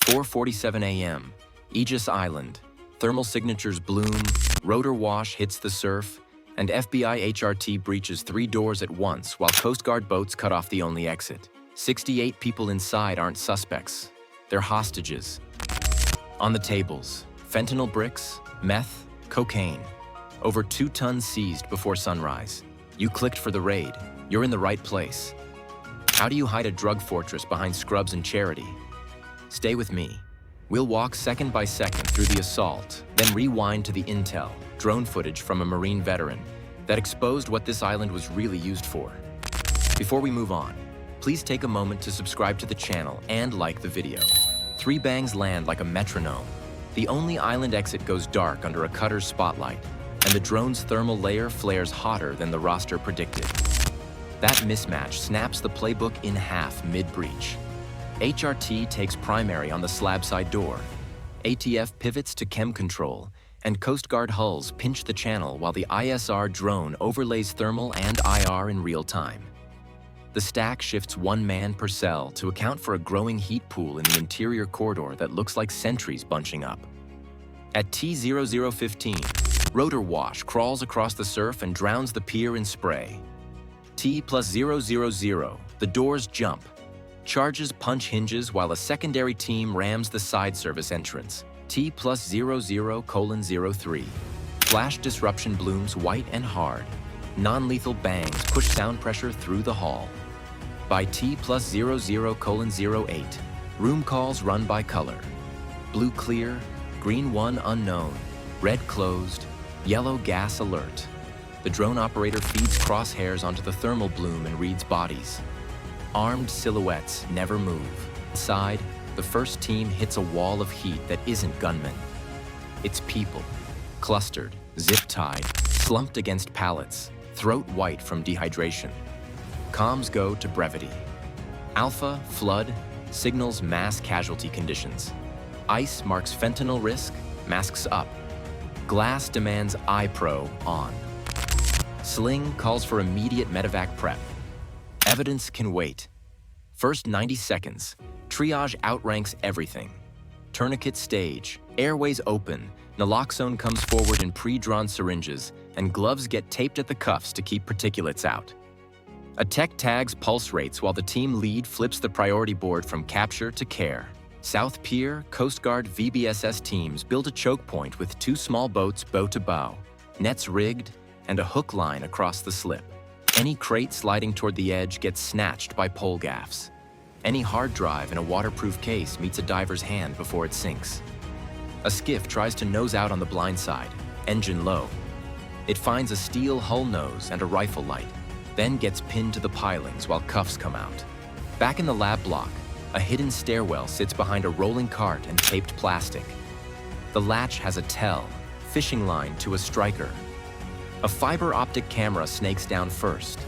4:47 a.m., Aegis Island. Thermal signatures bloom, rotor wash hits the surf, and FBI HRT breaches 3 doors at once while Coast Guard boats cut off the only exit. 68 people inside aren't suspects. They're hostages. On the tables, fentanyl bricks, meth, cocaine. Over 2 tons seized before sunrise. You clicked for the raid. You're in the right place. How do you hide a drug fortress behind scrubs and charity? Stay with me. We'll walk second by second through the assault, then rewind to the intel, drone footage from a Marine veteran that exposed what this island was really used for. Before we move on, please take a moment to subscribe to the channel and like the video. 3 bangs land like a metronome. The only island exit goes dark under a cutter's spotlight, and the drone's thermal layer flares hotter than the roster predicted. That mismatch snaps the playbook in half mid-breach. HRT takes primary on the slab side door. ATF pivots to chem control, and Coast Guard hulls pinch the channel while the ISR drone overlays thermal and IR in real time. The stack shifts 1 man per cell to account for a growing heat pool in the interior corridor that looks like sentries bunching up. At T0015, rotor wash crawls across the surf and drowns the pier in spray. T+000, the doors jump. Charges punch hinges while a secondary team rams the side service entrance. T+00:03. Flash disruption blooms white and hard. Non-lethal bangs push sound pressure through the hall. By T+00:08, room calls run by color. Blue clear, green 1 unknown, red closed, yellow gas alert. The drone operator feeds crosshairs onto the thermal bloom and reads bodies. Armed silhouettes never move. Inside, the first team hits a wall of heat that isn't gunmen. It's people, clustered, zip-tied, slumped against pallets, throat white from dehydration. Comms go to brevity. Alpha, flood, signals mass casualty conditions. Ice marks fentanyl risk, masks up. Glass demands iPro on. Sling calls for immediate medevac prep. Evidence can wait. First 90 seconds, triage outranks everything. Tourniquet stage, airways open, naloxone comes forward in pre-drawn syringes, and gloves get taped at the cuffs to keep particulates out. A tech tags pulse rates while the team lead flips the priority board from capture to care. South Pier, Coast Guard VBSS teams build a choke point with 2 small boats bow to bow, nets rigged, and a hook line across the slip. Any crate sliding toward the edge gets snatched by pole gaffs. Any hard drive in a waterproof case meets a diver's hand before it sinks. A skiff tries to nose out on the blind side, engine low. It finds a steel hull nose and a rifle light, then gets pinned to the pilings while cuffs come out. Back in the lab block, a hidden stairwell sits behind a rolling cart and taped plastic. The latch has a tell, fishing line to a striker. A fiber optic camera snakes down first.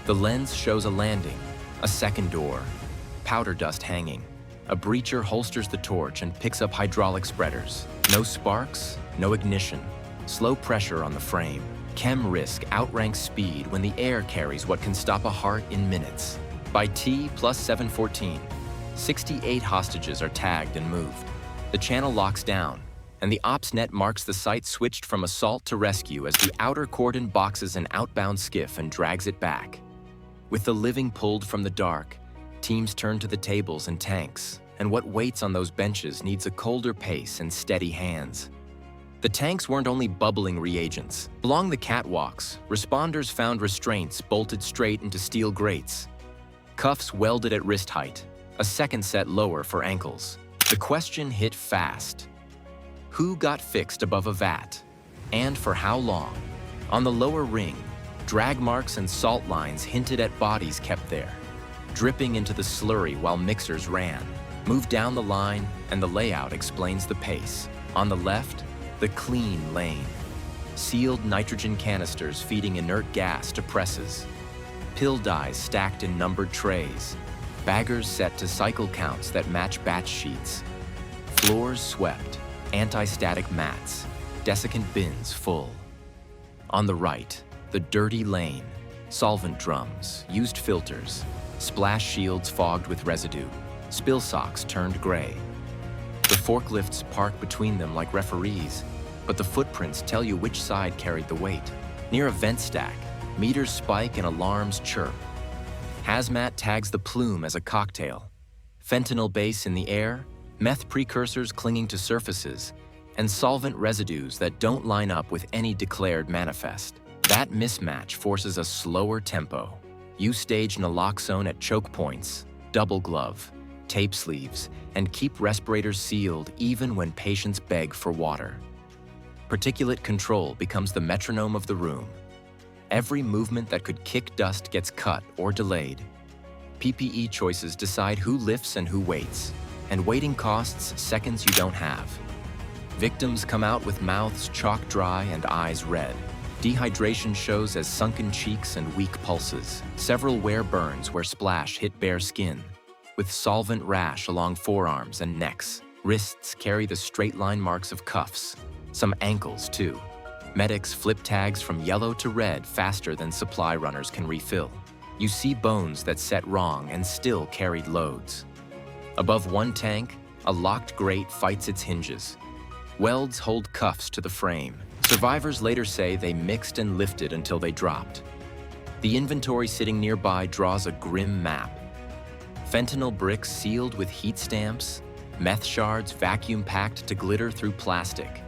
The lens shows a landing, a second door, powder dust hanging. A breacher holsters the torch and picks up hydraulic spreaders. No sparks, no ignition. Slow pressure on the frame. Chem risk outranks speed when the air carries what can stop a heart in minutes. By T+714, 68 hostages are tagged and moved. The channel locks down, and the ops net marks the site switched from assault to rescue as the outer cordon boxes an outbound skiff and drags it back. With the living pulled from the dark, teams turn to the tables and tanks, and what waits on those benches needs a colder pace and steady hands. The tanks weren't only bubbling reagents. Along the catwalks, responders found restraints bolted straight into steel grates. Cuffs welded at wrist height, a second set lower for ankles. The question hit fast. Who got fixed above a vat? And for how long? On the lower ring, drag marks and salt lines hinted at bodies kept there, dripping into the slurry while mixers ran. Move down the line, and the layout explains the pace. On the left, the clean lane. Sealed nitrogen canisters feeding inert gas to presses. Pill dyes stacked in numbered trays. Baggers set to cycle counts that match batch sheets. Floors swept, anti-static mats, desiccant bins full. On the right, the dirty lane. Solvent drums, used filters, splash shields fogged with residue, spill socks turned gray. The forklifts park between them like referees, but the footprints tell you which side carried the weight. Near a vent stack, meters spike and alarms chirp. Hazmat tags the plume as a cocktail. Fentanyl base in the air, meth precursors clinging to surfaces, and solvent residues that don't line up with any declared manifest. That mismatch forces a slower tempo. You stage naloxone at choke points, double glove, tape sleeves, and keep respirators sealed even when patients beg for water. Particulate control becomes the metronome of the room. Every movement that could kick dust gets cut or delayed. PPE choices decide who lifts and who waits, and waiting costs seconds you don't have. Victims come out with mouths chalk dry and eyes red. Dehydration shows as sunken cheeks and weak pulses. Several wear burns where splash hit bare skin, with solvent rash along forearms and necks. Wrists carry the straight line marks of cuffs, some ankles too. Medics flip tags from yellow to red faster than supply runners can refill. You see bones that set wrong and still carried loads. Above one tank, a locked grate fights its hinges. Welds hold cuffs to the frame. Survivors later say they mixed and lifted until they dropped. The inventory sitting nearby draws a grim map. Fentanyl bricks sealed with heat stamps, meth shards vacuum-packed to glitter through plastic,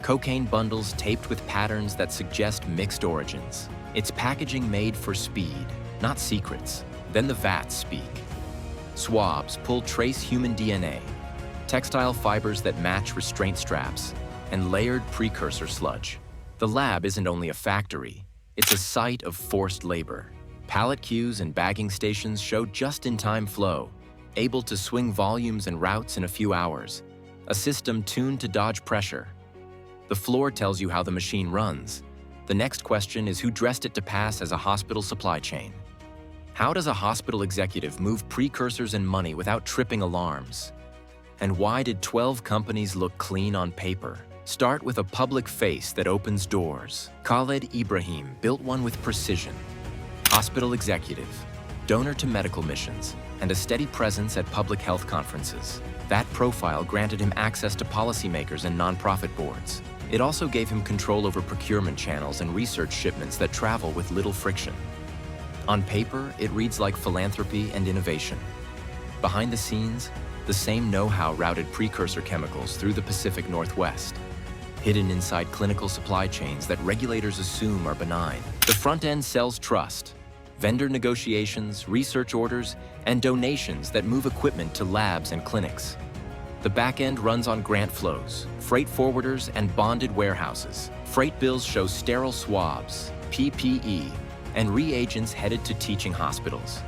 cocaine bundles taped with patterns that suggest mixed origins. It's packaging made for speed, not secrets. Then the vats speak. Swabs pull trace human DNA, textile fibers that match restraint straps, and layered precursor sludge. The lab isn't only a factory, it's a site of forced labor. Pallet queues and bagging stations show just-in-time flow, able to swing volumes and routes in a few hours, a system tuned to dodge pressure. The floor tells you how the machine runs. The next question is who dressed it to pass as a hospital supply chain. How does a hospital executive move precursors and money without tripping alarms? And why did 12 companies look clean on paper? Start with a public face that opens doors. Khaled Ibrahim built one with precision. Hospital executive, donor to medical missions, and a steady presence at public health conferences. That profile granted him access to policymakers and nonprofit boards. It also gave him control over procurement channels and research shipments that travel with little friction. On paper, it reads like philanthropy and innovation. Behind the scenes, the same know-how routed precursor chemicals through the Pacific Northwest, hidden inside clinical supply chains that regulators assume are benign. The front end sells trust, vendor negotiations, research orders, and donations that move equipment to labs and clinics. The back end runs on grant flows, freight forwarders, and bonded warehouses. Freight bills show sterile swabs, PPE, and reagents headed to teaching hospitals.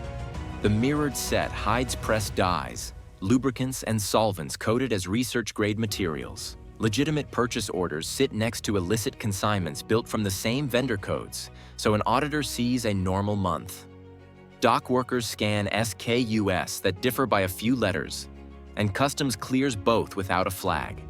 The mirrored set hides pressed dyes, lubricants, and solvents coded as research-grade materials. Legitimate purchase orders sit next to illicit consignments built from the same vendor codes, so an auditor sees a normal month. Dock workers scan SKUs that differ by a few letters, and customs clears both without a flag.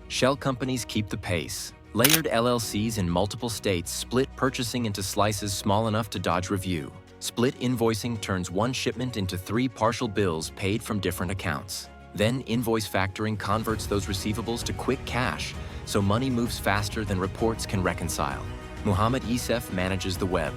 Shell companies keep the pace. Layered LLCs in multiple states split purchasing into slices small enough to dodge review. Split invoicing turns one shipment into 3 partial bills paid from different accounts. Then invoice factoring converts those receivables to quick cash, so money moves faster than reports can reconcile. Muhammad Isef manages the web.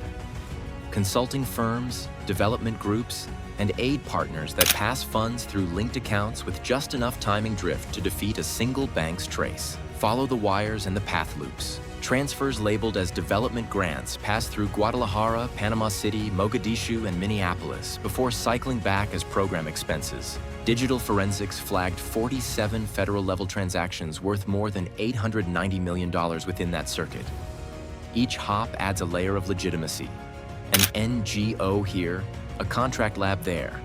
Consulting firms, development groups, and aid partners that pass funds through linked accounts with just enough timing drift to defeat a single bank's trace. Follow the wires and the path loops. Transfers labeled as development grants pass through Guadalajara, Panama City, Mogadishu, and Minneapolis before cycling back as program expenses. Digital forensics flagged 47 federal-level transactions worth more than $890 million within that circuit. Each hop adds a layer of legitimacy. An NGO here, a contract lab there,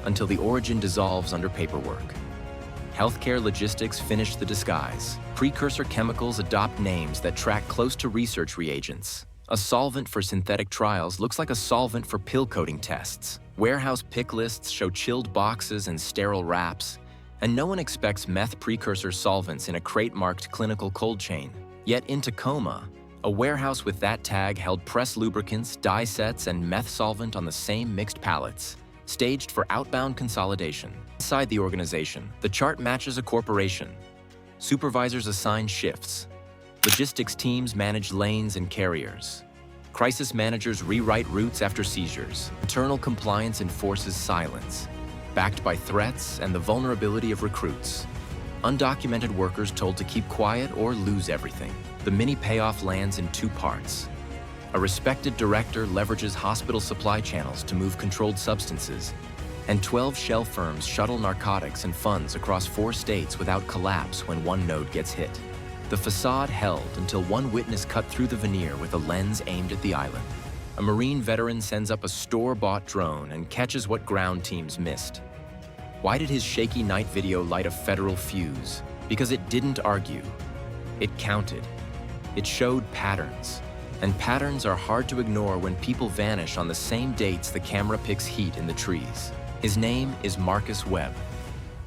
until the origin dissolves under paperwork. Healthcare logistics finish the disguise. Precursor chemicals adopt names that track close to research reagents. A solvent for synthetic trials looks like a solvent for pill coating tests. Warehouse pick lists show chilled boxes and sterile wraps, and no one expects meth precursor solvents in a crate-marked clinical cold chain. Yet in Tacoma, a warehouse with that tag held press lubricants, dye sets, and meth solvent on the same mixed pallets. staged for outbound consolidation. Inside the organization, the chart matches a corporation. Supervisors assign shifts. Logistics teams manage lanes and carriers. Crisis managers rewrite routes after seizures. Internal compliance enforces silence, backed by threats and the vulnerability of recruits. Undocumented workers told to keep quiet or lose everything. The mini payoff lands in two parts. A respected director leverages hospital supply channels to move controlled substances, and 12 shell firms shuttle narcotics and funds across 4 states without collapse when one node gets hit. The facade held until one witness cut through the veneer with a lens aimed at the island. A Marine veteran sends up a store-bought drone and catches what ground teams missed. Why did his shaky night video light a federal fuse? Because it didn't argue. It counted. It showed patterns. And patterns are hard to ignore when people vanish on the same dates the camera picks heat in the trees. His name is Marcus Webb.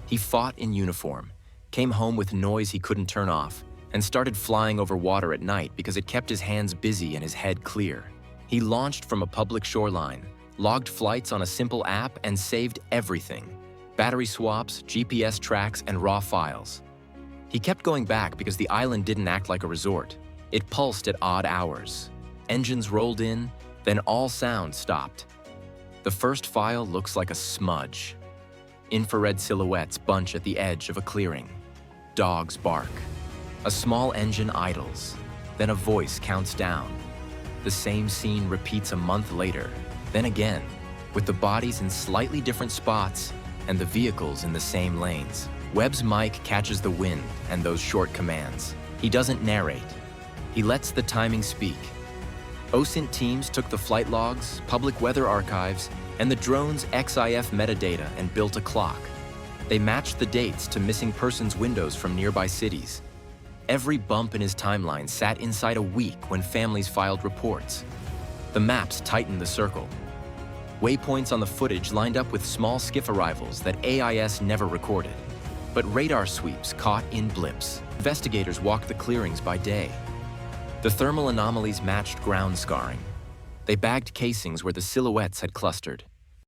He fought in uniform, came home with noise he couldn't turn off, and started flying over water at night because it kept his hands busy and his head clear. He launched from a public shoreline, logged flights on a simple app, and saved everything: battery swaps, GPS tracks, and raw files. He kept going back because the island didn't act like a resort. It pulsed at odd hours. Engines rolled in, then all sound stopped. The first file looks like a smudge. Infrared silhouettes bunch at the edge of a clearing. Dogs bark. A small engine idles. Then a voice counts down. The same scene repeats a month later, then again, with the bodies in slightly different spots and the vehicles in the same lanes. Webb's mic catches the wind and those short commands. He doesn't narrate. He lets the timing speak. OSINT teams took the flight logs, public weather archives, and the drone's XIF metadata and built a clock. They matched the dates to missing persons' windows from nearby cities. Every bump in his timeline sat inside a week when families filed reports. The maps tightened the circle. Waypoints on the footage lined up with small skiff arrivals that AIS never recorded. But radar sweeps caught in blips. Investigators walked the clearings by day. The thermal anomalies matched ground scarring. They bagged casings where the silhouettes had clustered.